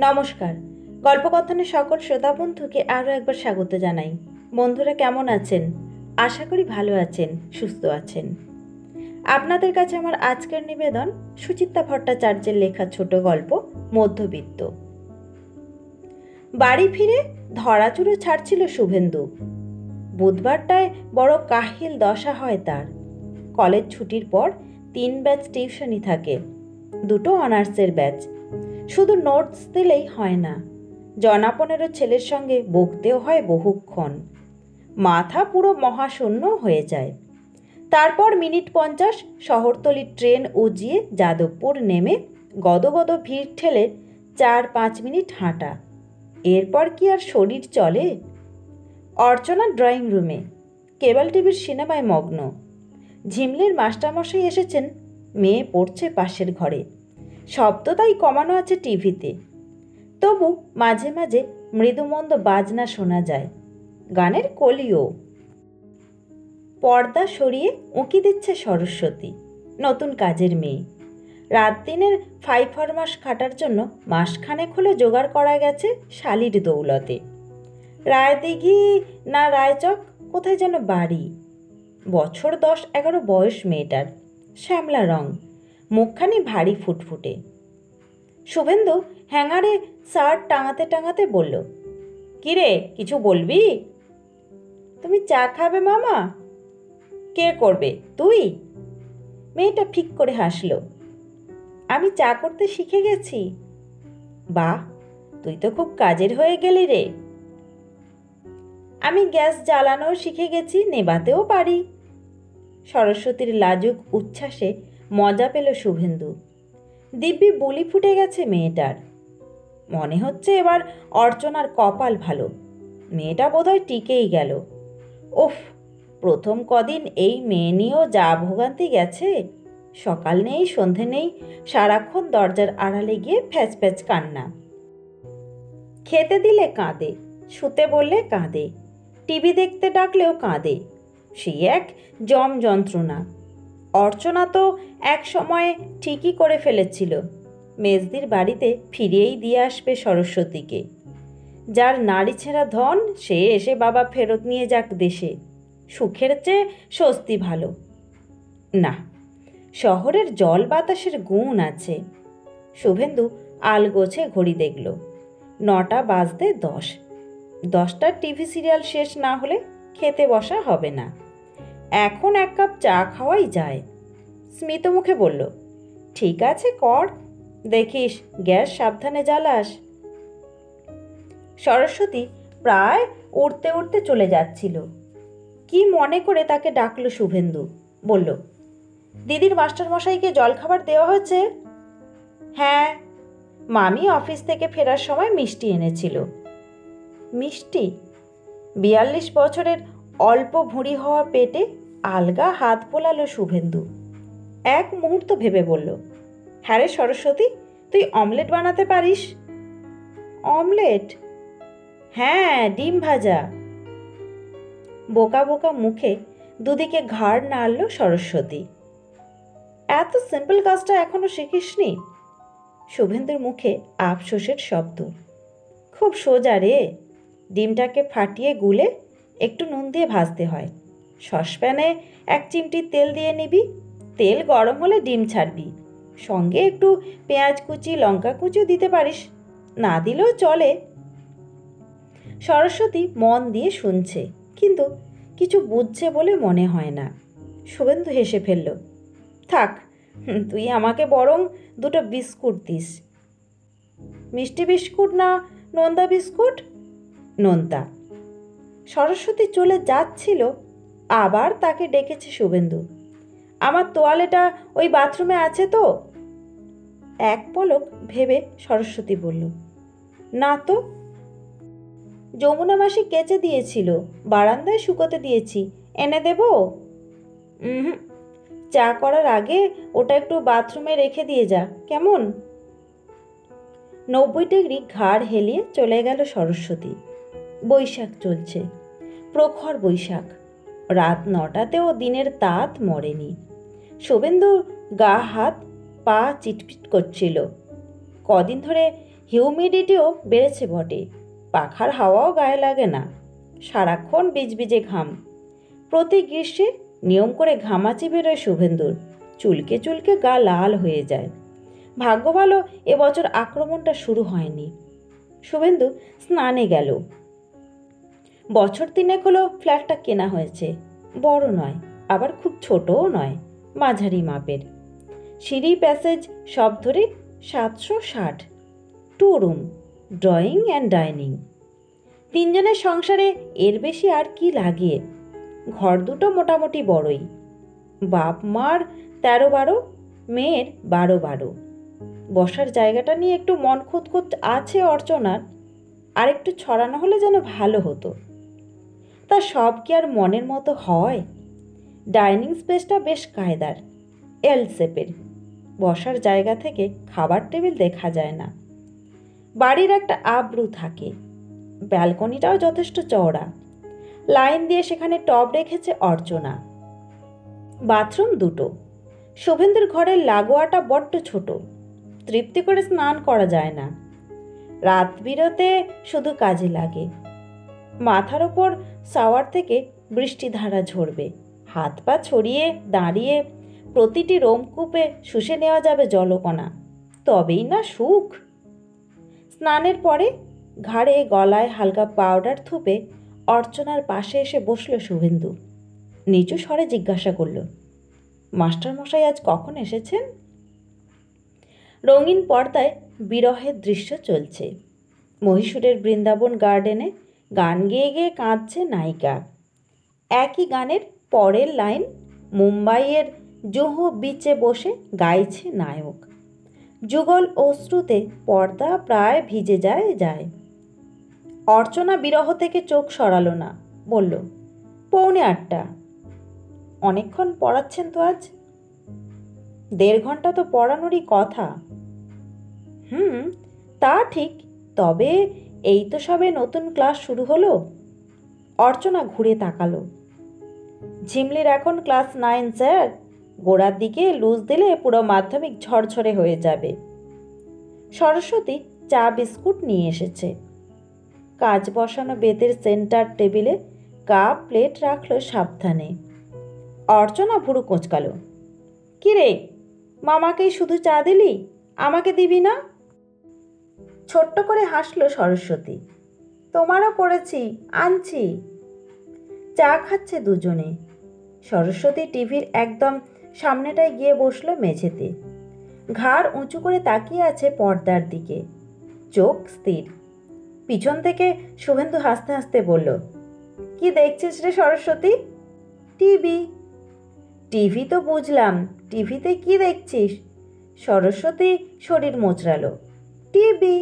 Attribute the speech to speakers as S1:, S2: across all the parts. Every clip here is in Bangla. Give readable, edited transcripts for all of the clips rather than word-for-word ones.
S1: নমস্কার। গল্পকথনের সকল শ্রোতা বন্ধুকে আরও একবার স্বাগত জানাই। বন্ধুরা কেমন আছেন? আশা করি ভালো আছেন, সুস্থ আছেন। আপনাদের কাছে আমার আজকের নিবেদন সুচিত্রা ভট্টাচার্যের লেখা ছোট গল্প মধ্যবিত্ত। বাড়ি ফিরে ধরাচুরো ছাড়ছিল শুভেন্দু। বুধবারটায় বড় কাহিল দশা হয় তার। কলেজ ছুটির পর 3 ব্যাচ টিউশনি থাকে, 2 অনার্সের ব্যাচ। শুধু নোটস দিলেই হয় না, 15 ছেলের সঙ্গে বকতেও হয় বহুক্ষণ। মাথা পুরো মহাশূন্য হয়ে যায়। তারপর মিনিট 50 শহরতলির ট্রেন উজিয়ে যাদবপুর নেমে গদগদ ভিড় ঠেলে 4-5 মিনিট হাঁটা। এরপর কি আর শরীর চলে? অর্চনা ড্রয়িং রুমে কেবল টিভির সিনেমায় মগ্ন। ঝিমলির মাস্টারমশাই এসেছেন, মেয়ে পড়ছে পাশের ঘরে। শব্দ তাই কমানো আছে টিভিতে, তবু মাঝে মাঝে মৃদুমন্দ বাজনা শোনা যায়, গানের কলিও। পর্দা সরিয়ে উঁকি দিচ্ছে সরস্বতী, নতুন কাজের মেয়ে। রাত দিনের 5 ফরমাস খাটার জন্য মাসখানেক হলে জোগাড় করা গেছে শালির দৌলতে। রায়দিঘি না রায়চক কোথায় যেন বাড়ি। বছর 10-11 বয়স মেয়েটার, শ্যামলা রং, মুখখানি ভারী ফুটফুটে। শুভেন্দু হ্যাঙ্গারে শার্ট টাঙাতে টাঙাতে বলল, কিরে কিছু বলবি? তুমি চা খাবে মামা? কে করবে, তুই? মেয়েটা ফিক করে হাসল। আমি চা করতে শিখে গেছি। বাহ, তুই তো খুব কাজের হয়ে গেলি রে। আমি গ্যাস জ্বালানোও শিখে গেছি, নেবাতেও পারি। সরস্বতীর লাজুক উচ্ছ্বাসে মজা পেল শুভেন্দু। দিব্যি বুলি ফুটে গেছে মেয়েটার। মনে হচ্ছে এবার অর্চনার কপাল ভালো, মেয়েটা বোধহয় টিকেই গেল। উফ, প্রথম কদিন এই মেয়ে নিয়েও যা ভোগান্তি গেছে। সকাল নেই সন্ধে নেই, সারাক্ষণ দরজার আড়ালে গিয়ে ফ্যাচ ফ্যাচ কান্না। খেতে দিলে কাঁদে, শুতে বললে কাঁদে, টিভি দেখতে ডাকলেও কাঁদে। সেই এক জম যন্ত্রণা। অর্চনা তো এক সময়ে ঠিকই করে ফেলেছিল, মেজদির বাড়িতে ফিরিয়েই দিয়ে আসবে সরস্বতীকে। যার নারী ছেঁড়া ধন সে এসে বাবা ফেরত নিয়ে যাক দেশে, সুখের চেয়ে স্বস্তি ভালো। না, শহরের জল বাতাসের গুণ আছে। শুভেন্দু আলগোছে ঘড়ি দেখল, 9টা বাজতে 10। 10টার টিভি সিরিয়াল শেষ না হলে খেতে বসা হবে না। এখন 1 কাপ চা খাওয়াই যায়। স্মিত মুখে বলল, ঠিক আছে কর, দেখিস গ্যাস সাবধানে জ্বালাস। সরস্বতী প্রায় উড়তে উড়তে চলে যাচ্ছিল। কি মনে করে তাকে ডাকল শুভেন্দু, বলল, দিদির মাস্টারমশাইকে জলখাবার দেওয়া হয়েছে? হ্যাঁ, মামি অফিস থেকে ফেরার সময় মিষ্টি এনেছিল। মিষ্টি? 42 বছরের অল্প ভুঁড়ি হওয়া পেটে আলগা হাত বোলালো শুভেন্দু। এক মুহূর্ত ভেবে বলল, হ্যাঁ রে সরস্বতী, তুই অমলেট বানাতে পারিস? অমলেট? হ্যাঁ, ডিম ভাজা। বোকা বোকা মুখে দুদিকে ঘাড় নাড়ল সরস্বতী। এত সিম্পল কাজটা এখনো শিখিসনি? শুভেন্দুর মুখে আফসোসের শব্দ। খুব সোজা রে, ডিমটাকে ফাটিয়ে গুলে একটু নুন দিয়ে ভাজতে হয়। সসপ্যানে 1 চিমটি তেল দিয়ে নিবি, তেল গরম হলে ডিম ছাড়বি, সঙ্গে একটু পেঁয়াজ কুচি লঙ্কা কুচিও দিতে পারিস, না দিলেও চলে। সরস্বতী মন দিয়ে শুনছে, কিন্তু কিছু বুঝছে বলে মনে হয় না। শুভেন্দু হেসে ফেলল, থাক, তুই আমাকে বরং 2টো বিস্কুট দিস। মিষ্টি বিস্কুট না নোনতা বিস্কুট? নোনতা। সরস্বতী চলে যাচ্ছিল, আবার তাকে ডেকেছে শুভেন্দু, আমার তোয়ালেটা ওই বাথরুমে আছে তো? এক পলক ভেবে সরস্বতী বলল, না তো। যমুনা মাসি কেচে দিয়েছিল, বারান্দায় শুকোতে দিয়েছি, এনে দেব? চা করার আগে ওটা একটু বাথরুমে রেখে দিয়ে যা, কেমন? 90 ডিগ্রি ঘাড় হেলিয়ে চলে গেল সরস্বতী। বৈশাখ চলছে, প্রখর বৈশাখ। রাত 9টাতেও দিনের তাত মরেনি। শুভেন্দু গা হাত পা চিটপিট করছিল। কদিন ধরে হিউমিডিটিও বেড়েছে বটে, পাখার হাওয়াও গায়ে লাগে না, সারাক্ষণ বিজবিজে ঘাম। প্রতি গ্রীষ্মে নিয়ম করে ঘামাচি বেরোয় শুভেন্দুর, চুলকে চুলকে গা লাল হয়ে যায়। ভাগ্য ভালো এবছর আক্রমণটা শুরু হয়নি। শুভেন্দু স্নানে গেল। বছর 3 হলো ফ্ল্যাটটা কেনা হয়েছে, বড় নয় আবার খুব ছোটও নয়, মাঝারি মাপের। সিঁড়ি প্যাসেজ সব ধরে 760, 2 রুম, ড্রয়িং অ্যান্ড ডাইনিং। 3 জনের সংসারে এর বেশি আর কি লাগে। ঘর দুটো মোটামুটি বড়ই, বাপ মার 13-12, মেয়ের 12-12। বসার জায়গাটা নিয়ে একটু মন খুঁতখুত আছে অর্চনার, আর একটু ছড়ানো হলে যেন ভালো হতো। তা সব কি আর মনের মতো হয়? ডাইনিং স্পেসটা বেশ কায়দার, এল শেপের। বসার জায়গা থেকে খাবার টেবিল দেখা যায় না। বাড়ির একটা আব্রু থাকে। ব্যালকনিটাও যথেষ্ট চওড়া, লাইন দিয়ে সেখানে টব রেখেছে অর্চনা। বাথরুম 2টো। শুভেন্দুর ঘরের লাগোয়াটা বড্ড ছোট, তৃপ্তি করে স্নান করা যায় না। রাত বিরতে শুধু কাজে লাগে। মাথার ওপর শাওয়ার থেকে বৃষ্টিধারা ঝরবে, হাত পা ছড়িয়ে দাঁড়িয়ে প্রতিটি রোমকূপে শুষে নেওয়া যাবে জলকণা, তবেই না সুখ। স্নানের পরে ঘাড়ে গলায় হালকা পাউডার থুপে অর্চনার পাশে এসে বসল শুভেন্দু। নিচু স্বরে জিজ্ঞাসা করল, মাস্টারমশাই আজ কখন এসেছেন? রঙিন পর্দায় বিরহের দৃশ্য চলছে। মহীশূরের বৃন্দাবন গার্ডেনে গান গেয়ে গেয়ে কাঁদছে নায়িকা। একই গানের পরের লাইন মুম্বাইয়ের জুহু বিচে বসে গাইছে নায়ক। যুগল অশ্রুতে পর্দা প্রায় ভিজে যায়। অর্চনা বিরহ থেকে চোখ সরালো না, বলল, 7:45। অনেকক্ষণ পড়াচ্ছেন তো আজ? 1.5 ঘন্টা তো পড়ানোরই কথা। তা ঠিক, তবে এই তো সবে নতুন ক্লাস শুরু হলো। অর্চনা ঘুরে তাকালো। ঝিমলির এখন ক্লাস 9 স্যার। গোড়ার দিকে লুজ দিলে পুরো মাধ্যমিক ঝরঝরে হয়ে যাবে। সরস্বতী চা বিস্কুট নিয়ে এসেছে। কাজ বসানো বেতের সেন্টার টেবিলে কাপ প্লেট রাখলো সাবধানে। অর্চনা ভুরু কোঁচকালো। কিরে, মামাকেই শুধু চা দিলি, আমাকে দিবি না? ছোট্ট করে হাসলো সরস্বতী। তোমারও করেছি, আনছি। চা খাচ্ছে দুজনে। সরস্বতী টিভির একদম সামনেটায় গিয়ে বসলো মেঝেতে। ঘাড় উঁচু করে তাকিয়ে আছে পর্দার দিকে, চোখ স্থির। পিছন থেকে শুভেন্দু হাসতে হাসতে বলল, কি দেখছিস রে সরস্বতী? টিভি। টিভি তো বুঝলাম, টিভিতে কি দেখছিস? সরস্বতী শরীর মোচড়ালো। টিভি।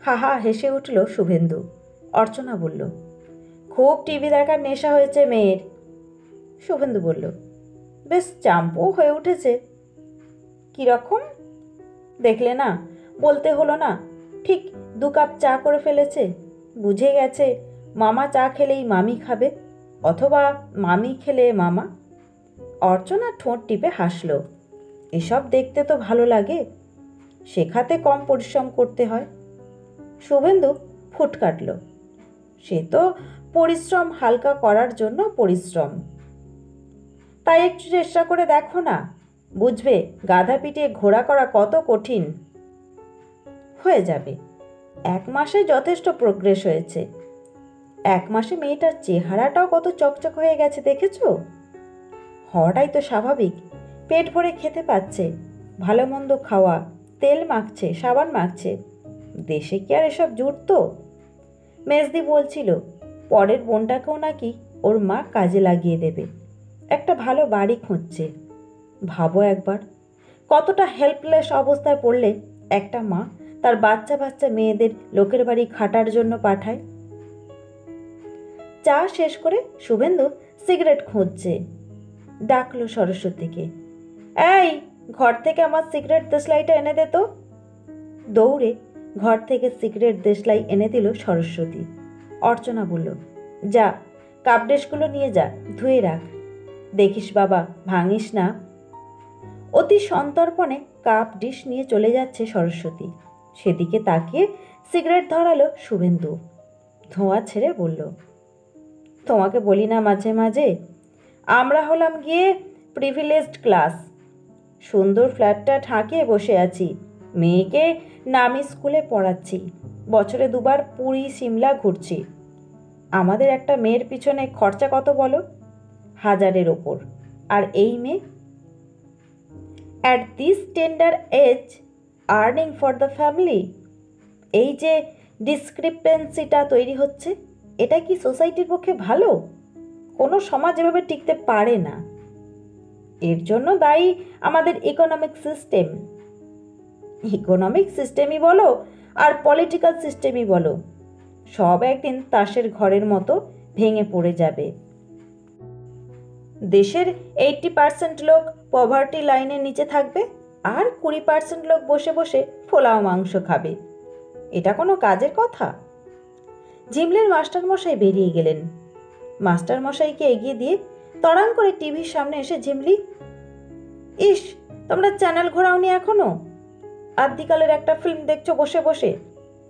S1: হাহা হেসে উঠল শুভেন্দু। অর্চনা বলল, খুব টিভি দেখার নেশা হয়েছে মেয়ের। শুভেন্দু বলল, বেশ চাম্পও হয়ে উঠেছে। কীরকম? দেখলে না, বলতে হলো না, ঠিক 2 কাপ চা করে ফেলেছে। বুঝে গেছে মামা চা খেলেই মামি খাবে, অথবা মামি খেলে মামা। অর্চনা ঠোঁট টিপে হাসল। এসব দেখতে তো ভালো লাগে, শেখাতে কম পরিশ্রম করতে হয়। শুভেন্দু ফুট কাটল। সে তো পরিশ্রম হালকা করার জন্য পরিশ্রম। তাই একটু চেষ্টা করে দেখো না, বুঝবে গাধা পিটিয়ে ঘোড়া করা কত কঠিন। হয়ে যাবে, 1 মাসে যথেষ্ট প্রোগ্রেস হয়েছে। 1 মাসে মেয়েটার চেহারাটাও কত চকচক হয়ে গেছে দেখেছো? হওয়াটাই তো স্বাভাবিক। পেট ভরে খেতে পাচ্ছে, ভালো মন্দ খাওয়া, তেল মাখছে, সাবান মাখছে। দেশে কি আর এসব জুটতো? মেজদি বলছিল পরের বোনটাকেও নাকি ওর মা কাজে লাগিয়ে দেবে। একটা ভালো বাড়ি খুঁজছে। ভাবো একবার, কতটা হেল্পলেস অবস্থায় পড়লে একটা মা তার বাচ্চা বাচ্চা মেয়েদের লোকের বাড়ি খাটার জন্য পাঠায়। চা শেষ করে শুভেন্দু সিগারেট খুঁজছে। ডাকলো সরস্বতীকে, এই ঘর থেকে আমার সিগারেট দেশলাইটা এনে দে তো। দৌড়ে ঘর থেকে সিগারেট দেশলাই এনে দিল সরস্বতী। অর্চনা বলল, যা কাপ ডিশগুলো নিয়ে যা, ধুয়ে রাখ। দেখিস বাবা, ভাঙিস না। অতি সন্তর্পণে কাপ ডিশ নিয়ে চলে যাচ্ছে সরস্বতী। সেদিকে তাকিয়ে সিগারেট ধরালো শুভেন্দু। ধোঁয়া ছেড়ে বলল, তোমাকে বলি না মাঝে মাঝে, আমরা হলাম গিয়ে প্রিভিলেজড ক্লাস। সুন্দর ফ্ল্যাটটা ঠাঁকিয়ে বসে আছি, মেয়েকে নামি স্কুলে পড়াচ্ছি, বছরে 2বার পুরী সিমলা ঘুরছি। আমাদের একটা মেয়ের পিছনে খরচা কত বলো? 1000-এর ওপর। আর এই মেয়ে at this tender age earning for the family. এই যে ডিসক্রিপেন্সিটা তৈরি হচ্ছে, এটা কি সোসাইটির পক্ষে ভালো? কোনো সমাজ এভাবে টিকতে পারে না। এর জন্য দায়ী আমাদের ইকোনমিক সিস্টেম। ইকোনমিক সিস্টেমই বলো আর পলিটিক্যাল সিস্টেমই বলো, সব একদিন তাসের ঘরের মতো ভেঙে পড়ে যাবে। দেশের 80% লোক পভার্টি লাইনের নিচে থাকবে, আর 20% লোক বসে বসে পোলাও মাংস খাবে। এটা কোনো কাজের কথা? ঝিমলির মাস্টারমশাই বেরিয়ে গেলেন। মাস্টারমশাইকে এগিয়ে দিয়ে তড়াং করে টিভির সামনে এসে ঝিমলি, ইস, তোমরা চ্যানেল ঘোরাওনি এখনো? আদ্যিকালের একটা ফিল্ম দেখছো বসে বসে,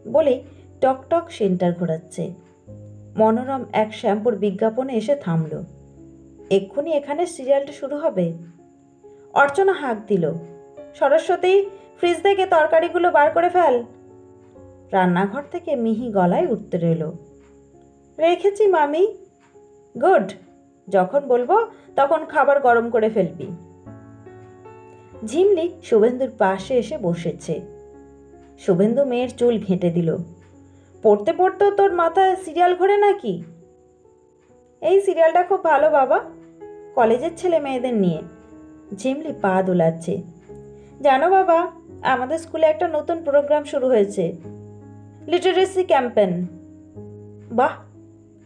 S1: বলেই টকটক সেন্টার ঘোরাচ্ছে। মনোরম এক শ্যাম্পুর বিজ্ঞাপনে এসে থামল। এক্ষুনি এখানে সিরিয়ালটা শুরু হবে। অর্চনা হাঁক দিল, সরস্বতী, ফ্রিজ থেকে তরকারিগুলো বার করে ফেল। রান্নাঘর থেকে মিহি গলায় উঠতে রইল, রেখেছি মামি। গুড, যখন বলবো তখন খাবার গরম করে ফেলবি। ঝিমলি শুভেন্দুর পাশে এসে বসেছে। শুভেন্দু মেয়ের চুল ঘেঁটে দিল। পড়তে পড়তেও তোর মাথায় সিরিয়াল ঘোরে নাকি? এই সিরিয়ালটা খুব ভালো বাবা, কলেজের ছেলে মেয়েদের নিয়ে। ঝিমলি পা দোলাচ্ছে। জানো বাবা, আমাদের স্কুলে একটা নতুন প্রোগ্রাম শুরু হয়েছে, লিটারেসি ক্যাম্পেন। বাহ,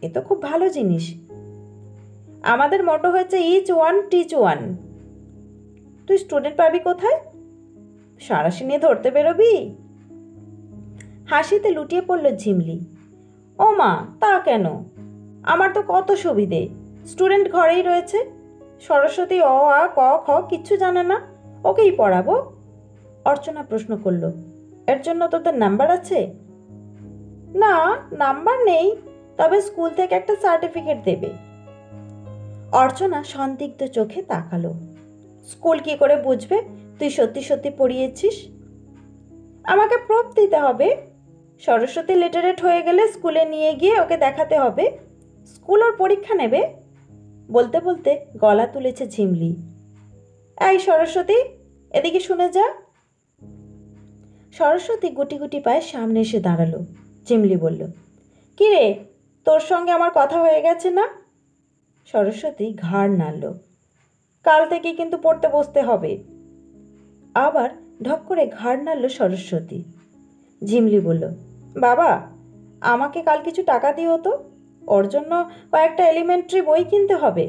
S1: এ তো খুব ভালো জিনিস। আমাদের মটো হয়েছে ইচ ওয়ান টিচ ওয়ান। তুই স্টুডেন্ট পাবি কোথায়? সাঁড়াশি নিয়ে ধরতে বেরোবি? হাসিতে লুটিয়ে পড়ল ঝিমলি। ও মা, তা কেন? আমার তো কত সুবিধে, স্টুডেন্ট ঘরেই রয়েছে। সরস্বতী অ আ ক খ কিচ্ছু জানে না, ওকেই পড়াবো। অর্চনা প্রশ্ন করল, এর জন্য তোদের নাম্বার আছে? না, নাম্বার নেই, তবে স্কুল থেকে একটা সার্টিফিকেট দেবে। অর্চনা সন্দিগ্ধ চোখে তাকালো। স্কুল কি করে বুঝবে তুই সত্যি সত্যি পড়িয়েছিস? আমাকে প্রুফ দিতে হবে। সরস্বতী লিটারেট হয়ে গেলে স্কুলে নিয়ে গিয়ে ওকে দেখাতে হবে, স্কুল ওর পরীক্ষা নেবে। বলতে বলতে গলা তুলেছে ঝিমলি। এই সরস্বতী, এদিকে শুনে যা। সরস্বতী গুটি গুটি পায়ে সামনে এসে দাঁড়ালো। ঝিমলি বলল, কি রে, তোর সঙ্গে আমার কথা হয়ে গেছে না? সরস্বতী ঘাড় নাড়ল। কাল থেকে কিন্তু পড়তে বসতে হবে। আবার ঢক করে ঘাড় নাড়ল সরস্বতী। ঝিমলি বলল, বাবা, আমাকে কাল কিছু টাকা দিও তো, ওর জন্য কয়েকটা এলিমেন্টারি বই কিনতে হবে,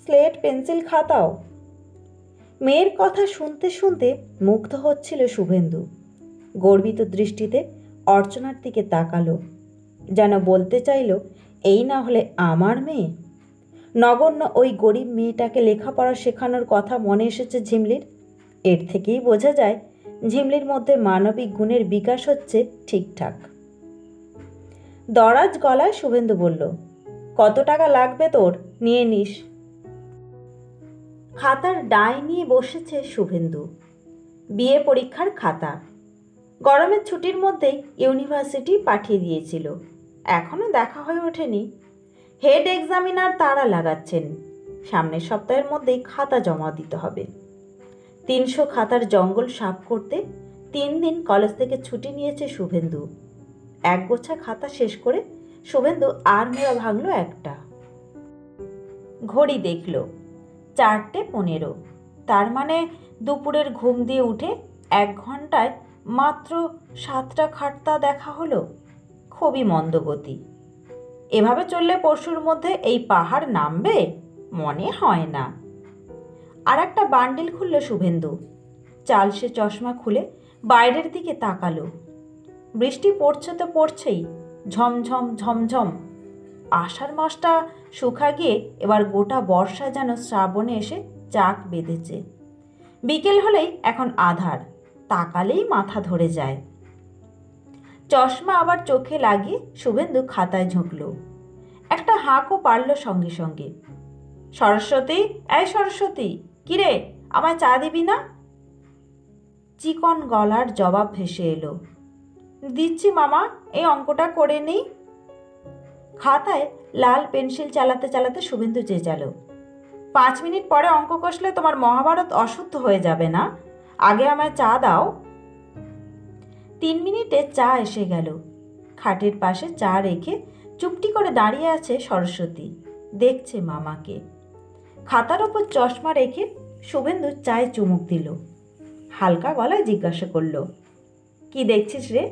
S1: স্লেট পেন্সিল খাতাও। মেয়ের কথা শুনতে শুনতে মুগ্ধ হচ্ছিল শুভেন্দু। গর্বিত দৃষ্টিতে অর্চনার দিকে তাকালো, যেন বলতে চাইল, এই না হলে আমার মেয়ে। নগণ্য ওই গরিব মেয়েটাকে লেখাপড়া শেখানোর কথা মনে এসেছে ঝিমলির। এর থেকেই বোঝা যায় ঝিমলির মধ্যে মানবিক গুণের বিকাশ হচ্ছে ঠিকঠাক। দরাজ গলায় শুভেন্দু বলল, কত টাকা লাগবে তোর, নিয়ে নিস। খাতার ডাই নিয়ে বসেছে শুভেন্দু। বিএ পরীক্ষার খাতা। গরমের ছুটির মধ্যেই ইউনিভার্সিটি পাঠিয়ে দিয়েছিল, এখনও দেখা হয়ে ওঠেনি। হেড এক্সামিনার তাড়া লাগাচ্ছেন, সামনের সপ্তাহের মধ্যেই খাতা জমা দিতে হবে। 300 খাতার জঙ্গল সাফ করতে 3 দিন কলেজ থেকে ছুটি নিয়েছে শুভেন্দু। এক গোছা খাতা শেষ করে শুভেন্দু আর মোড়া ভাঙল একটা। ঘড়ি দেখল 4:15। তার মানে দুপুরের ঘুম দিয়ে উঠে 1 ঘন্টায় মাত্র 7টা খাতা দেখা হলো। খুবই মন্দগতি। এভাবে চললে পরশুর মধ্যে এই পাহাড় নামবে মনে হয় না। আর একটা বান্ডিল খুলল শুভেন্দু। চালসে চশমা খুলে বাইরের দিকে তাকালো। বৃষ্টি পড়ছে তো পড়ছেই, ঝমঝম ঝমঝম। আষাঢ় মাসটা শুকা গিয়ে এবার গোটা বর্ষা যেন শ্রাবণে এসে চাক বেঁধেছে। বিকেল হলেই এখন আধার, তাকালেই মাথা ধরে যায়। চশমা আবার চোখে লাগিয়ে শুভেন্দু খাতায় ঝুঁকল। একটা হাঁকও পারল সঙ্গে সঙ্গে। সরস্বতী, এই সরস্বতী, কিরে আমায় চা দিবি না? চিকন গলার জবাব ভেসে এলো, দিচ্ছি মামা, এই অঙ্কটা করে নেই। খাতায় লাল পেন্সিল চালাতে চালাতে শুভেন্দু চেঁচালো, 5 মিনিট পরে অঙ্ক কষলে তোমার মহাভারত অশুদ্ধ হয়ে যাবে না? আগে আমায় চা দাও। 3 মিনিটে চা এসে গেল। খাটের পাশে চা রেখে চুপটি করে দাঁড়িয়ে আছে সরস্বতী, দেখছে মামাকে। খাতার ওপর চশমা রেখে শুভেন্দু চায়ে চুমুক দিল। হালকা গলায় জিজ্ঞাসা করল, কি দেখছিস রে?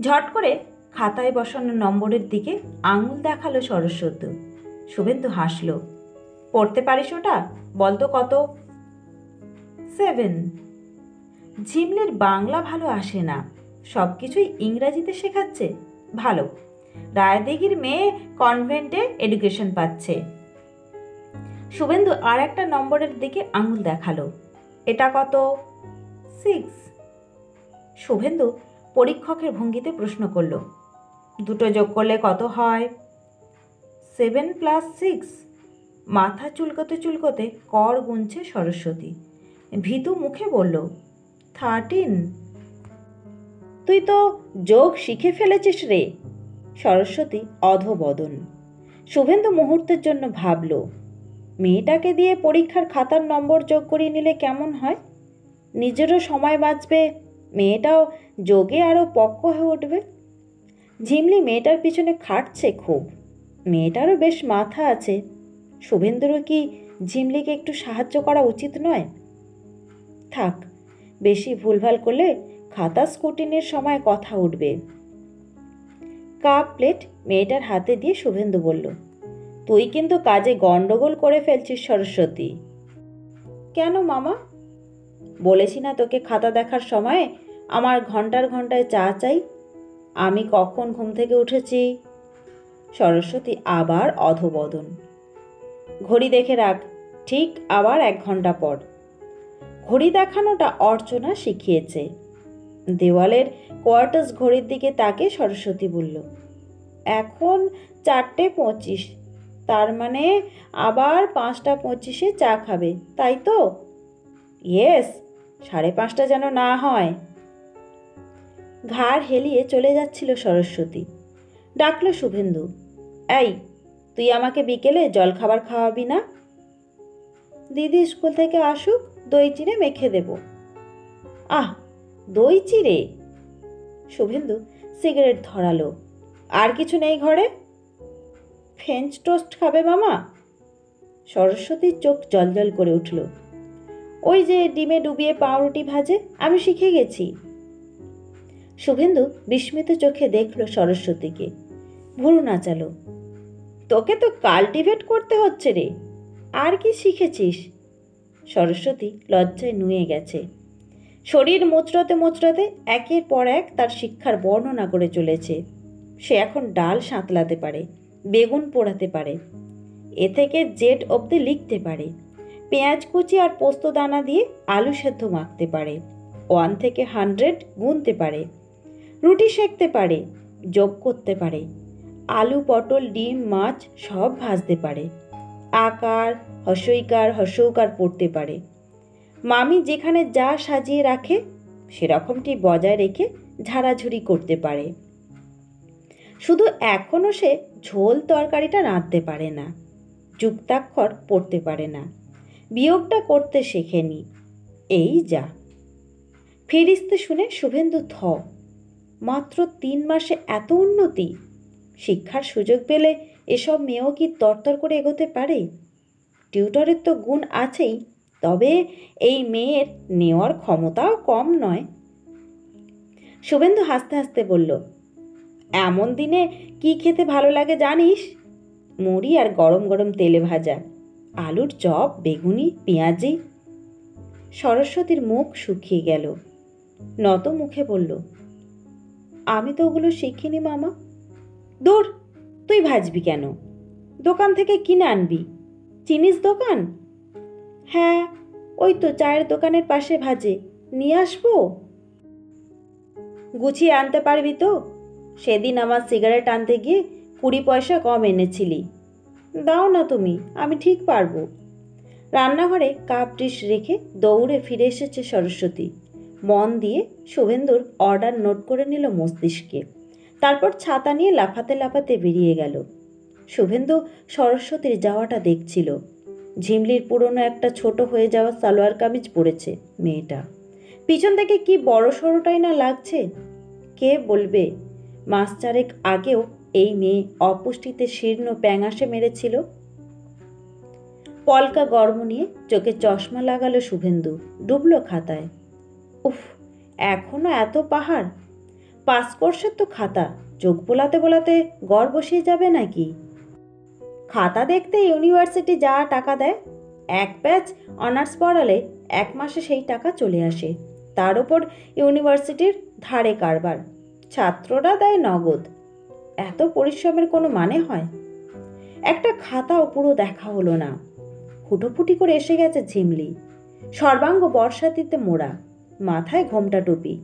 S1: ঝট করে খাতায় বসানো নম্বরের দিকে আঙুল দেখালো সরস্বতী। শুভেন্দু হাসল, পড়তে পারিস ওটা? বলতো কত? 7। ঝিমলের বাংলা ভালো আসে না, সব কিছুই ইংরাজিতে শেখাচ্ছে। ভালো, রায়দিঘির মেয়ে কনভেন্টে এডুকেশন পাচ্ছে। শুভেন্দু আর একটা নম্বরের দিকে আঙুল দেখালো, এটা কত? 6। শুভেন্দু পরীক্ষকের ভঙ্গিতে প্রশ্ন করল, দুটো যোগ করলে কত হয়? 7 + 6। মাথা চুলকোতে চুলকোতে কর গুনছে সরস্বতী। ভীতু মুখে বলল, 13। তুই তো যোগ শিখে ফেলেছিস রে। সরস্বতী অধবদন। শুভেন্দু মুহূর্তের জন্য ভাবল, মেয়েটাকে দিয়ে পরীক্ষার খাতার নম্বর যোগ করিয়ে নিলে কেমন হয়? নিজেরও সময় বাঁচবে, মেয়েটাও যোগে আরও পক্ক হয়ে উঠবে। ঝিমলি মেয়েটার পিছনে খাটছে খুব, মেয়েটারও বেশ মাথা আছে। শুভেন্দুরও কি ঝিমলিকে একটু সাহায্য করা উচিত নয়? থাক, বেশি ভুলভাল করলে খাতা স্কুটিনের সময় কথা উঠবে। কাপ প্লেট মেয়েটার হাতে দিয়ে শুভেন্দু বলল, তুই কিন্তু কাজে গন্ডগোল করে ফেলছিস সরস্বতী। কেন মামা? বলেছি না তোকে খাতা দেখার সময় আমার ঘন্টার ঘন্টায় চা চাই? আমি কখন ঘুম থেকে উঠেছি? সরস্বতী আবার অধবদন। ঘড়ি দেখে রাখ, ঠিক আবার 1 ঘন্টা পর। ঘড়ি দেখানোটা অর্চনা শিখিয়েছে। দেওয়ালের কোয়ার্টার্স ঘড়ির দিকে তাকে সরস্বতী বলল, এখন 4:25, তার মানে আবার 5:25-এ চা খাবে, তাই তো? ইয়েস, 5:30 যেন না হয়। ঘাড় হেলিয়ে চলে যাচ্ছিল সরস্বতী। ডাকলো শুভেন্দু, এই তুই আমাকে বিকেলে জলখাবার খাওয়াবি না? দিদি স্কুল থেকে আসুক, দই চিড়ে মেখে দেব। আহ, দই চিড়ে? শুভেন্দু সিগারেট ধরালো, আর কিছু নেই ঘরে? ফ্রেঞ্চ টোস্ট খাবে মামা? সরস্বতীর চোখ জলজল করে উঠল। ওই যে ডিমে ডুবিয়ে পাউরুটি ভাজে, আমি শিখে গেছি। শুভেন্দু বিস্মিত চোখে দেখল সরস্বতীকে, ভুরু নাচালো। তোকে তো কাল্টিভেট করতে হচ্ছে রে, আর কি শিখেছিস? সরস্বতী লজ্জায় নুয়ে গেছে। শরীর মোচড়াতে মোচড়াতে একের পর এক তার শিক্ষার বর্ণনা করে চলেছে। সে এখন ডাল সাঁতলাতে পারে, বেগুন পোড়াতে পারে, এ থেকে জেড অবধি লিখতে পারে, পেঁয়াজ কুচি আর পোস্ত দানা দিয়ে আলু সেদ্ধ মাখতে পারে, 1 থেকে 100 গুনতে পারে, রুটি সেঁকতে পারে, যোগ করতে পারে, আলু পটল ডিম মাছ সব ভাজতে পারে, আকার হস্যইকার হস্যৌকার পড়তে পারে, মামি যেখানে যা সাজিয়ে রাখে সেরকমটি বজায় রেখে ঝাড়াঝুড়ি করতে পারে। শুধু এখনও সে ঝোল তরকারিটা রাঁধতে পারে না, যুক্তাক্ষর পড়তে পারে না, বিয়োগটা করতে শেখেনি। এই যা। ফিরিস্তে শুনে শুভেন্দু থ। মাত্র 3 মাসে এত উন্নতি! শিক্ষার সুযোগ পেলে এসব মেয়েও কি তরতর করে এগোতে পারে? টিউটরের তো গুণ আছেই, তবে এই মেয়ের নেওয়ার ক্ষমতাও কম নয়। শুভেন্দু হাসতে হাসতে বলল, এমন দিনে কি খেতে ভালো লাগে জানিস? মুড়ি আর গরম গরম তেলে ভাজা, আলুর চপ, বেগুনি, পেঁয়াজি। সরস্বতীর মুখ শুকিয়ে গেল। নত মুখে বলল, আমি তো ওগুলো শিখিনি মামা। দূর, তুই ভাজবি কেন? দোকান থেকে কিনে আনবি। চিনিস দোকান? হ্যাঁ, ওই তো চায়ের দোকানের পাশে ভাজে, নিয়ে আসবো? গুছিয়ে আনতে পারবি তো? সেদিন আমার সিগারেট আনতে গিয়ে 20 পয়সা কম এনেছিলি। দাও না তুমি, আমি ঠিক পারবো। রান্নাঘরে কাপ ডিশ রেখে দৌড়ে ফিরে এসেছে সরস্বতী। মন দিয়ে শুভেন্দুর অর্ডার নোট করে নিল মস্তিষ্কে। তারপর ছাতা নিয়ে লাফাতে লাফাতে বেরিয়ে গেল। শুভেন্দু সরস্বতীর যাওয়াটা দেখছিল। ঝিমলির পুরনো একটা ছোট হয়ে যাওয়া সালোয়ার কামিজ পরেছে মেয়েটা। পিছন থেকে কি বড় সড়োটাই না লাগছে। কে বলবে মাস চারেক আগেও এই মেয়ে অপুষ্টিতে শীর্ণ প্যাঙাসে মেরেছিল। পলকা গর্ম নিয়ে চোখে চশমা লাগালো শুভেন্দু, ডুবলো খাতায়। উফ, এখনো এত পাহাড়! পাস কোর্সের তো খাতা, চোখ বোলাতে বোলাতে গড় বসিয়ে যাবে নাকি? খাতা দেখতে ইউনিভার্সিটি যা টাকা দেয়, এক ব্যাচ অনার্স পড়ালে 1 মাসে সেই টাকা চলে আসে। তার ওপর ইউনিভার্সিটির ধারে কারবার, ছাত্ররা দেয় নগদ। এত পরিশ্রমের কোনো মানে হয়? একটা খাতাও পুরো দেখা হলো না। হুটোফুটি করে এসে গেছে ঝিমলি। সর্বাঙ্গ বর্ষাতিতে মোড়া, মাথায় ঘোমটা টুপি,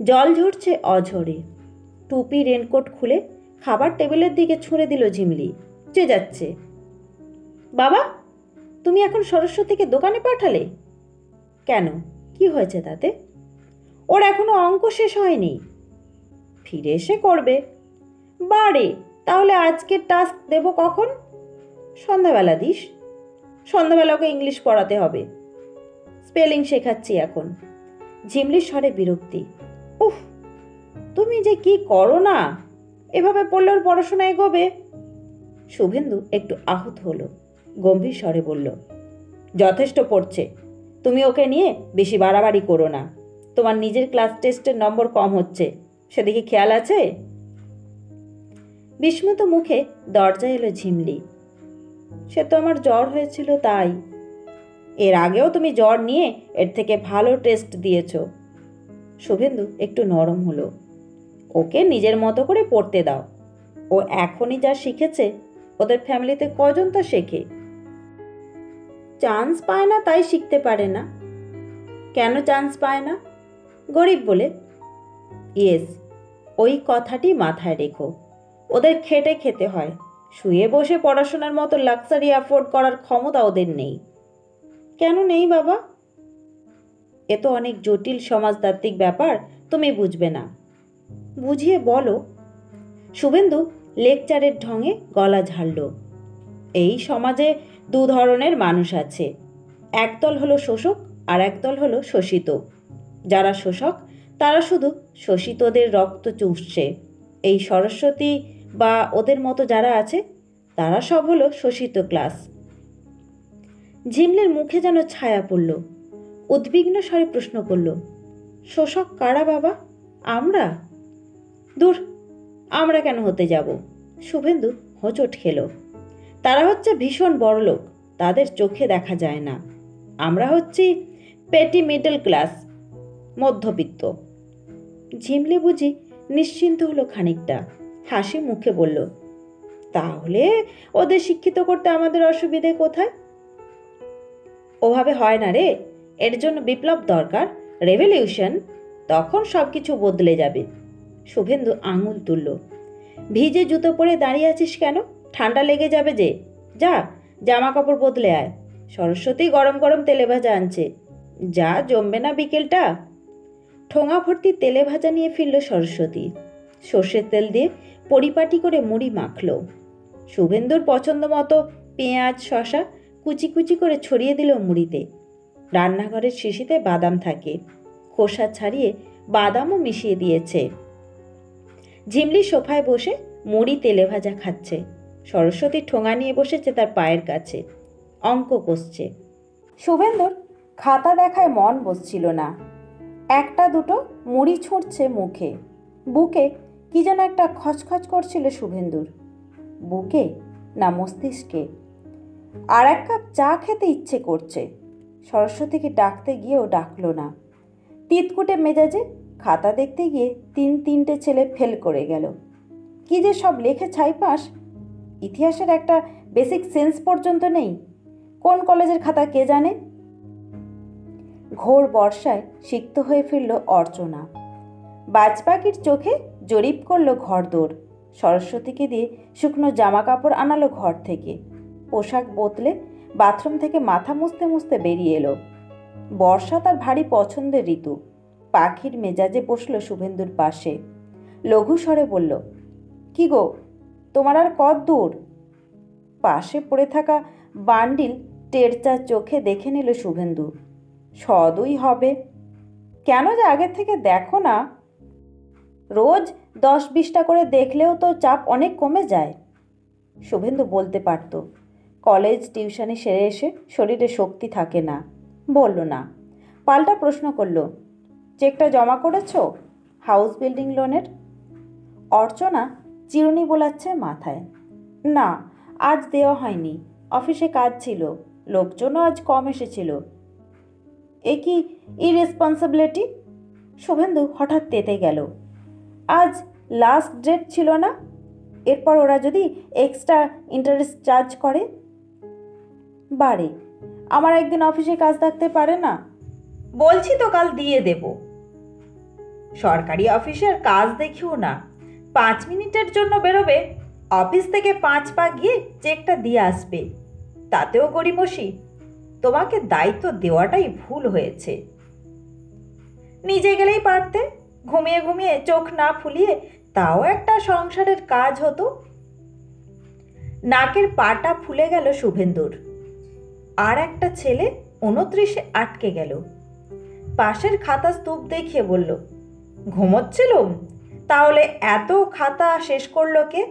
S1: জল ঝরছে অঝরে। টুপি রেনকোট খুলে খাবার টেবিলের দিকে ছুঁড়ে দিল ঝিমলি। যে যাচ্ছে। বাবা, তুমি এখন সরস্বতীকে দোকানে পাঠালে কেন? কি হয়েছে তাতে? ওর এখনো অঙ্ক শেষ হয়নি। ফিরে এসে করবে। বারে, তাহলে আজকের টাস্ক দেব কখন? সন্ধ্যাবেলা দিস। সন্ধ্যাবেলা ওকে ইংলিশ পড়াতে হবে। স্পেলিং শেখাচ্ছি এখন। ঝিমলির স্বরে বিরক্তি। উফ, তুমি যে কি করো না! এভাবে পড়লে ওর পড়াশোনা এগোবে? শুভেন্দু একটু আহত হলো, গম্ভীর স্বরে বলল, যথেষ্ট পড়ছে। তুমি ওকে নিয়ে বেশি বাড়াবাড়ি করো না। তোমার নিজের ক্লাস টেস্টের নম্বর কম হচ্ছে, সেদিকে খেয়াল আছে? বিস্মিত মুখে দরজায় এলো ঝিমলি। সে তো আমার জ্বর হয়েছিল তাই। এর আগেও তুমি জ্বর নিয়ে এর থেকে ভালো টেস্ট দিয়েছ। শুভেন্দু একটু নরম হলো। ওকে নিজের মতো করে পড়তে দাও। ও এখনই যা শিখেছে ওদের ফ্যামিলিতে কজন তা শেখে? চান্স পায় না তাই শিখতে পারে না। কেন চান্স পায় না? গরিব বলে? ইয়েস, ওই কথাটি মাথায় রেখো। ওদের খেটে খেতে হয়, শুয়ে বসে পড়াশোনার মতো লাক্সারি অ্যাফোর্ড করার ক্ষমতা ওদের নেই। কেন নেই বাবা? এ তো অনেক জটিল সমাজতাত্ত্বিক ব্যাপার, তুমি বুঝবে না। বুঝিয়ে বলো। শুভেন্দু লেকচারের ঢঙে গলা ঝাড়ল। এই সমাজে 2 ধরনের মানুষ আছে। একদল হলো শোষক আর একদল হলো শোষিত। যারা শোষক তারা শুধু শোষিতদের রক্ত চুষছে। এই সরস্বতী বা ওদের মতো যারা আছে তারা সব হলো শোষিত ক্লাস। ঝিমলের মুখে যেন ছায়া পড়ল। উদ্বিগ্ন স্বরে প্রশ্ন করল, শোষক কারা বাবা? আমরা? দূর, আমরা কেন হতে যাব? শুভেন্দু হোঁচট খেল। তারা হচ্ছে ভীষণ বড়লোক, তাদের চোখে দেখা যায় না। আমরা হচ্ছি পেটি মিডল ক্লাস, মধ্যবিত্ত। ঝিমলি বুঝি নিশ্চিন্ত হলো খানিকটা, হাসি মুখে বলল, তাহলে ওদের শিক্ষিত করতে আমাদের অসুবিধে কোথায়? ওভাবে হয় না রে, এর জন্য বিপ্লব দরকার, রেভলিউশন। তখন সব কিছু বদলে যাবে। শুভেন্দু আঙুল তুলল। ভিজে জুতো পরে দাঁড়িয়ে আছিস কেন? ঠান্ডা লেগে যাবে যে। যা, জামা কাপড় বদলে আয়। সরস্বতী গরম গরম তেলে ভাজা আনছে, যা জমবে না বিকেলটা। ঠোঙা ভর্তি তেলে ভাজা নিয়ে ফিরল সরস্বতী। সর্ষের তেল দিয়ে পরিপাটি করে মুড়ি মাখল। শুভেন্দুর পছন্দ মতো পেঁয়াজ শসা কুচি কুচি করে ছড়িয়ে দিল মুড়িতে। রান্নাঘরের শিশিতে বাদাম থাকে, খোসা ছাড়িয়ে বাদামও মিশিয়ে দিয়েছে। ঝিমলি সোফায় বসে মুড়ি তেলে ভাজা খাচ্ছে। সরস্বতী ঠোঙা নিয়ে বসেছে তার পায়ের কাছে, অঙ্ক কষছে। শুভেন্দুর খাতা দেখায় মন বসছিল না। একটা দুটো মুড়ি ছুঁড়ছে মুখে। বুকে কি যেন একটা খচখচ করছিল শুভেন্দুর। বুকে না মস্তিষ্কে। আর 1 কাপ চা খেতে ইচ্ছে করছে। সরস্বতীকে ডাকতে গিয়েও ডাকলো না। তিতকুটে মেজাজে খাতা দেখতে গিয়ে 3-3টে ছেলে ফেল করে গেল। কি যে সব লেখে ছাইপাস! ইতিহাসের একটা বেসিক সেন্স পর্যন্ত নেই। কোন কলেজের খাতা কে জানে? ঘোর বর্ষায় সিক্ত হয়ে ফিরল অর্চনা। বাজপাখির চোখে জরিপ করলো ঘরদোর। সরস্বতীকে দিয়ে শুকনো জামা কাপড় আনালো ঘর থেকে। পোশাক বদলে বাথরুম থেকে মাথা মুছতে মুছতে বেরিয়ে এলো। বর্ষা তার ভারী পছন্দের ঋতু। পাখির মেজাজে বসল শুভেন্দুর পাশে। লঘু স্বরে বলল, কি গো, তোমার আর কত দূর? পাশে পড়ে থাকা বান্ডিল টেরচা চোখে দেখে নিল শুভেন্দু। সদুই হবে। কেন যে আগের থেকে দেখো না? রোজ 10-20টা করে দেখলেও তো চাপ অনেক কমে যায়। শুভেন্দু বলতে পারত, কলেজ টিউশনি সেরে এসে শরীরে শক্তি থাকে না। বলল না। পাল্টা প্রশ্ন করল, চেকটা জমা করেছ হাউস বিল্ডিং লোনের? অর্চনা চিরুনি বোলাচ্ছে মাথায়। না, আজ দেওয়া হয়নি, অফিসে কাজ ছিল, লোকজনও আজ কম এসেছিল। এ কি ইরেসপন্সিবিলিটি? শুভেন্দু হঠাৎ তেতে গেল। আজ লাস্ট ডেট ছিল না? এরপর ওরা যদি এক্সট্রা ইন্টারেস্ট চার্জ করে? বারে, আমার একদিন অফিসে কাজ থাকতে পারে না? বলছি তো কাল দিয়ে দেব। সরকারি অফিসের কাজ দেখিও না, 5 মিনিটের জন্য বেরোবে, অফিস থেকে 5 পা গিয়ে চেকটা দিয়ে আসবে, তাতেও গড়িমসি। তোমাকে দায়িত্ব দেওয়াটাই ভুল হয়েছে। নিজে গেলেই পারতে, ঘুমিয়ে ঘুমিয়ে চোখ না ফুলিয়ে, তাও একটা সংসারের কাজ হতো। নাকের পাটা ফুলে গেল শুভেন্দুর। আর একটা ছেলে 29-এ আটকে গেল। পাশের খাতা স্তূপ দেখিয়ে বলল, ঘুমোচ্ছিলুম? তাহলে এত খাতা শেষ করলো কে?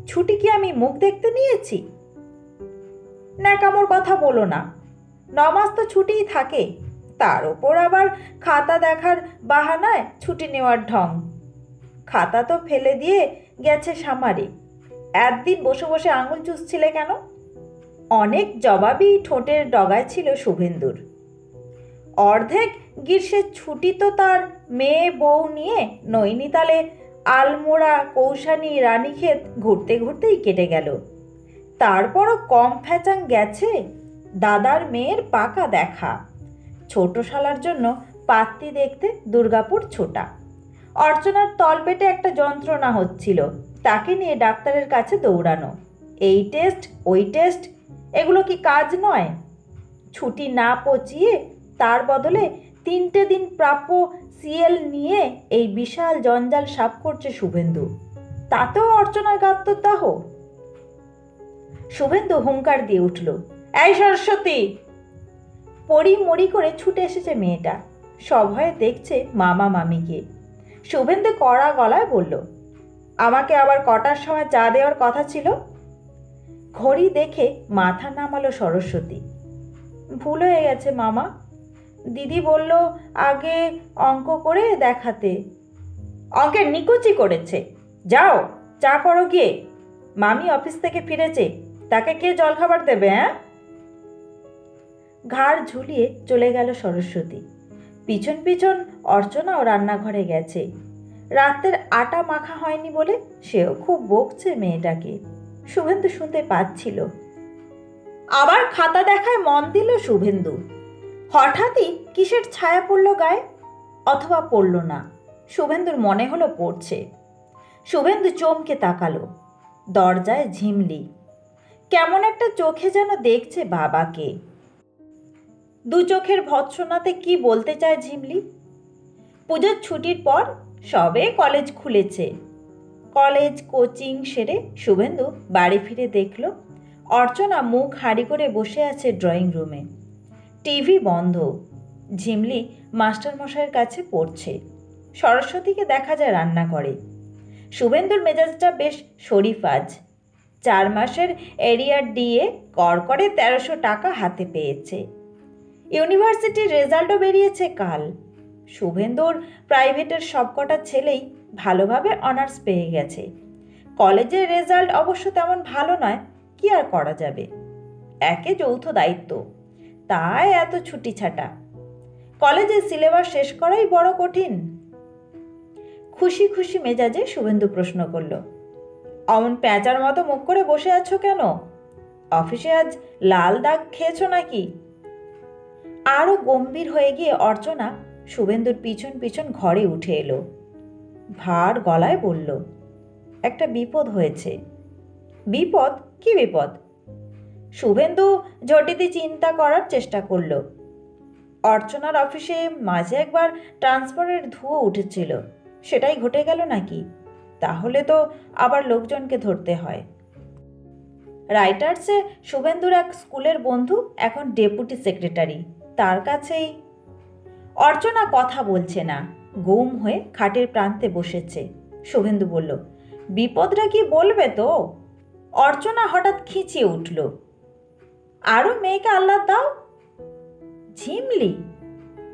S1: ছুটি কি আমি মুখ দেখতে নিয়েছি? ন্যাকামোর কথা বলো না, 9 মাস তো ছুটিই থাকে, তার ওপর আবার খাতা দেখার বাহানায় ছুটি নেওয়ার ঢং। খাতা তো ফেলে দিয়ে গেছে সামারে, একদিন বসে বসে আঙুল চুষছিলে কেন? অনেক জবাবই ঠোঁটের ডগায় ছিল শুভেন্দুর। অর্ধেক গ্রীষ্মের ছুটি তো তার মেয়ে বউ নিয়ে নৈনিতালে, আলমোড়া, কৌশানী, রানীক্ষেত ঘুরতে ঘুরতেই কেটে গেল। তারপরও কম ফ্যাচাং গেছে দাদার মেয়ের পাকা দেখা, ছোট শালার জন্য পাত্তি দেখতে দুর্গাপুর ছোটা। অর্চনার তলপেটে একটা যন্ত্রণা হচ্ছিল, তাকে নিয়ে ডাক্তারের কাছে দৌড়ানো। এই টেস্ট ওই টেস্ট, এগুলো কি কাজ নয়? ছুটি না পচিয়ে তার বদলে 3টে দিন প্রাপ্য সিএল নিয়ে এই বিশাল জঞ্জাল সাফ করছে শুভেন্দু, তাতেও অর্চনার গাত্রদাহ। শুভেন্দু হুঙ্কার দিয়ে উঠল, এই সরস্বতী! পড়ি মরি করে ছুটে এসেছে মেয়েটা, সভয়ে দেখছে মামা মামিকে। শুভেন্দু কড়া গলায় বলল, আমাকে আবার কটার সময় চা দেওয়ার কথা ছিল? ঘড়ি দেখে মাথা নামালো সরস্বতী। ভুল হয়ে গেছে মামা, দিদি বলল আগে অঙ্ক করে দেখাতে। অঙ্কের নিকুচি করেছে, যাও চা করো গিয়ে। মামি অফিস থেকে ফিরেছে, তাকে কে জলখাবার দেবে? হ্যাঁ? ঘাড় ঝুলিয়ে চলে গেল সরস্বতী। পিছন পিছন অর্চনাও রান্নাঘরে গেছে। রাতের আটা মাখা হয়নি বলে সেও খুব বকছে মেয়েটাকে। শুভেন্দু শুনতে পাচ্ছিল। আবার খাতা দেখায় মন দিল শুভেন্দু। হঠাৎই কিসের ছায়া পড়ল গায়ে, অথবা পড়ল না, শুভেন্দুর মনে হলো পড়ছে। শুভেন্দু চমকে তাকালো। দরজায় ঝিমলি। কেমন একটা চোখে যেন দেখছে বাবাকে। দু চোখের ভৎসনাতে কি বলতে চায় ঝিমলি? পুজোর ছুটির পর সবে কলেজ খুলেছে। কলেজ কোচিং সেরে শুভেন্দু বাড়ি ফিরে দেখল অর্চনা মুখ হাঁড়ি করে বসে আছে ড্রয়িং রুমে। টিভি বন্ধ। ঝিমলি মাস্টারমশাইয়ের কাছে পড়ছে। সরস্বতীকে দেখা যায় রান্না করে। শুভেন্দুর মেজাজটা বেশ শরীফ আজ। 4 মাসের এরিয়ার দিয়ে কড়কড়ে 1300 টাকা হাতে পেয়েছে। ইউনিভার্সিটির রেজাল্টও বেরিয়েছে কাল। শুভেন্দুর প্রাইভেটের সবকটা ছেলেই ভালোভাবে অনার্স পেয়ে গেছে। কলেজের রেজাল্ট অবশ্য তেমন ভালো নয়, কি আর করা যাবে, একে যৌথ দায়িত্ব, তাই এত ছুটি ছাটা। কলেজের সিলেবাস শেষ করাই বড় কঠিন। খুশি খুশি মেজাজে শুভেন্দু প্রশ্ন করল, অমন প্যাঁচার মতো মুখ করে বসে আছো কেন? অফিসে আজ লাল দাগ খেয়েছো নাকি? আরও গম্ভীর হয়ে গিয়ে অর্চনা শুভেন্দুর পিছন পিছন ঘরে উঠে এলো। ভার গলায় বলল, একটা বিপদ হয়েছে। বিপদ? কি বিপদ? শুভেন্দু ঝটিতি চিন্তা করার চেষ্টা করল। অর্চনার অফিসে মাঝে একবার ট্রান্সফারের ধুয়ো উঠেছিল, সেটাই ঘটে গেল নাকি? তাহলে তো আবার লোকজনকে ধরতে হয়। রাইটার্সে শুভেন্দুর এক স্কুলের বন্ধু এখন ডেপুটি সেক্রেটারি, তার কাছেই। অর্চনা কথা বলছে না, গুম হয়ে খাটের প্রান্তে বসেছে। শুভেন্দু বলল, বিপদটা কি বলবে তো? অর্চনা হঠাৎ খিঁচিয়ে উঠল, আরও মেয়েকে আহ্লাদ দাও। ঝিমলি?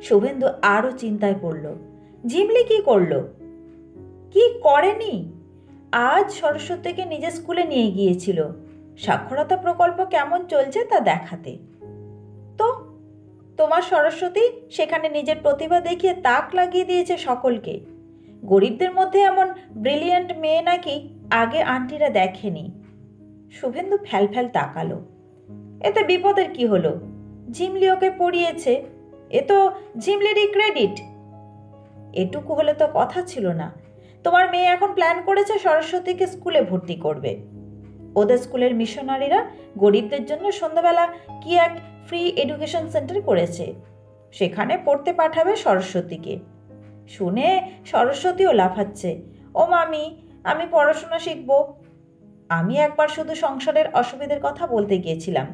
S1: শুভেন্দু আরও চিন্তায় পড়ল। ঝিমলি কি করল? কি করেনি? আজ সরস্বতীকে নিজের স্কুলে নিয়ে গিয়েছিল সাক্ষরতা প্রকল্প কেমন চলছে তা দেখাতে। তো তোমার সরস্বতী সেখানে নিজের প্রতিভা দেখিয়ে তাক লাগিয়ে দিয়েছে সকলকে। গরিবদের মধ্যে এমন ব্রিলিয়ান্ট মেয়ে নাকি আগে আন্টিরা দেখেনি। শুভেন্দু ফ্যালফ্যাল তাকালো। এতে বিপদের কি হলো? ঝিমলি ওকে পড়িয়েছে, এ তো ঝিমলিরই ক্রেডিট। এটুকু হলে তো কথা ছিল না। তোমার মেয়ে এখন প্ল্যান করেছে সরস্বতীকে স্কুলে ভর্তি করবে। ওদের স্কুলের মিশনারিরা গরিবদের জন্য সন্ধ্যাবেলা কি এক ফ্রি এডুকেশন সেন্টার করেছে, সেখানে পড়তে পাঠাবে সরস্বতীকে। শুনে সরস্বতীও লাফাচ্ছে, ও মামি, আমি পড়াশোনা শিখব। আমি একবার শুধু সংসারের অসুবিধার কথা বলতে গিয়েছিলাম।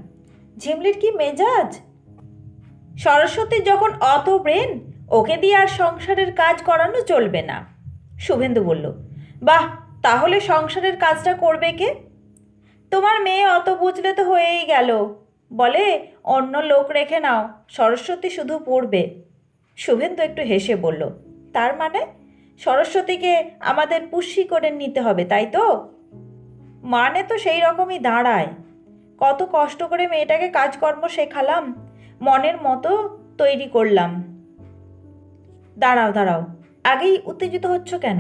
S1: ঝিমলির কি মেজাজ! সরস্বতীর যখন অত ব্রেন, ওকে দিয়ে আর সংসারের কাজ করানো চলবে না। শুভেন্দু বলল, বাহ, তাহলে সংসারের কাজটা করবে কে? তোমার মেয়ে অত বুঝলে তো হয়েই গেল। বলে অন্য লোক রেখে নাও, সরস্বতী শুধু পড়বে। শুভেন্দু একটু হেসে বলল, তার মানে সরস্বতীকে আমাদের পুষ্যি করে নিতে হবে, তাই তো? মানে তো সেই রকমই দাঁড়ায়। কত কষ্ট করে মেয়েটাকে কাজকর্ম শেখালাম, মনের মতো তৈরি করলাম। দাঁড়াও দাঁড়াও, আগেই উত্তেজিত হচ্ছ কেন?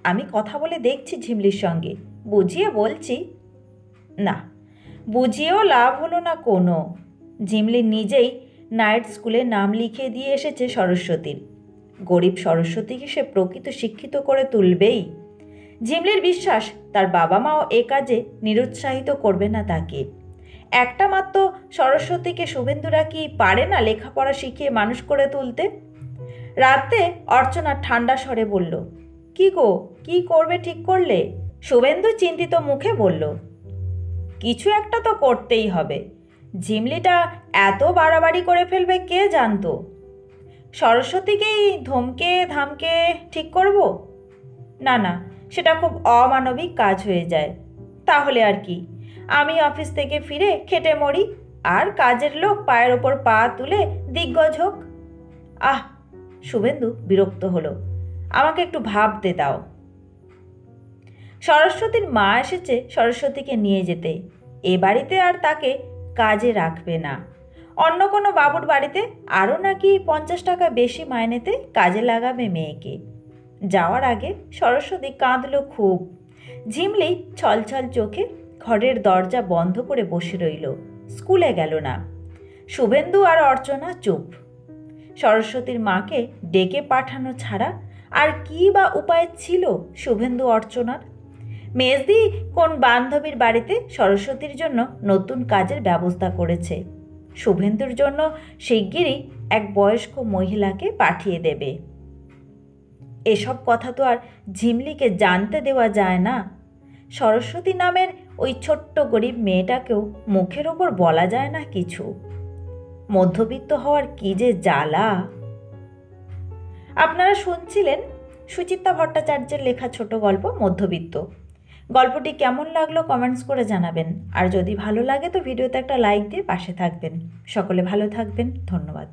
S1: আমি কথা বলে দেখছি ঝিমলির সঙ্গে, বুঝিয়ে বলছি। না, বুঝিয়েও লাভ হলো না কোনো। ঝিমলি নিজেই নাইট স্কুলে নাম লিখিয়ে দিয়ে এসেছে সরস্বতীর। গরিব সরস্বতীকে সে প্রকৃত শিক্ষিত করে তুলবেই। ঝিমলির বিশ্বাস তার বাবা মাও এ কাজে নিরুৎসাহিত করবে না তাকে। একটা মাত্র সরস্বতীকে শুভেন্দুরা কি পারে না লেখাপড়া শিখিয়ে মানুষ করে তুলতে? রাতে অর্চনা ঠান্ডা স্বরে বলল, কি গো, কি করবে ঠিক করলে? শুভেন্দু চিন্তিত মুখে বলল, কিছু একটা তো করতেই হবে। ঝিমলিটা এত বাড়াবাড়ি করে ফেলবে কে জানতো? সরস্বতীকেই ধমকে ধামকে ঠিক করব? না না, সেটা খুব অমানবিক কাজ হয়ে যায়। তাহলে আর কি, আমি অফিস থেকে ফিরে খেটে মরি, আর কাজের লোক পায়ের ওপর পা তুলে দিগ্গজ হোক। আহ! শুভেন্দু বিরক্ত হলো, আমাকে একটু ভাবতে দাও। সরস্বতীর মা এসেছে সরস্বতীকে নিয়ে যেতে। এ বাড়িতে আর তাকে কাজে রাখবে না। অন্য কোনো বাবুর বাড়িতে আরও নাকি 50 টাকা বেশি মাইনেতে কাজে লাগাবে মেয়েকে। যাওয়ার আগে সরস্বতী কাঁদল খুব। ঝিমলি ছলছল চোখে ঘরের দরজা বন্ধ করে বসে রইল, স্কুলে গেল না। শুভেন্দু আর অর্চনা চুপ। সরস্বতীর মাকে ডেকে পাঠানো ছাড়া আর কি বা উপায় ছিল শুভেন্দু অর্চনার? মেজদি কোন বান্ধবীর বাড়িতে সরস্বতীর জন্য নতুন কাজের ব্যবস্থা করেছে। শুভেন্দুর জন্য শিগগিরই এক বয়স্ক মহিলাকে পাঠিয়ে দেবে। এসব কথা তো আর ঝিমলিকে জানতে দেওয়া যায় না। সরস্বতী নামের ওই ছোট্ট গরিব মেয়েটাকেও মুখের ওপর বলা যায় না কিছু। মধ্যবিত্ত হওয়ার কি যে জ্বালা! আপনারা শুনছিলেন সুচিত্রা ভট্টাচার্যের লেখা ছোট গল্প মধ্যবিত্ত। গল্পটি কেমন লাগলো কমেন্টস করে জানাবেন, আর যদি ভালো লাগে তো ভিডিওতে একটা লাইক দিয়ে পাশে থাকবেন। সকলে ভালো থাকবেন, ধন্যবাদ।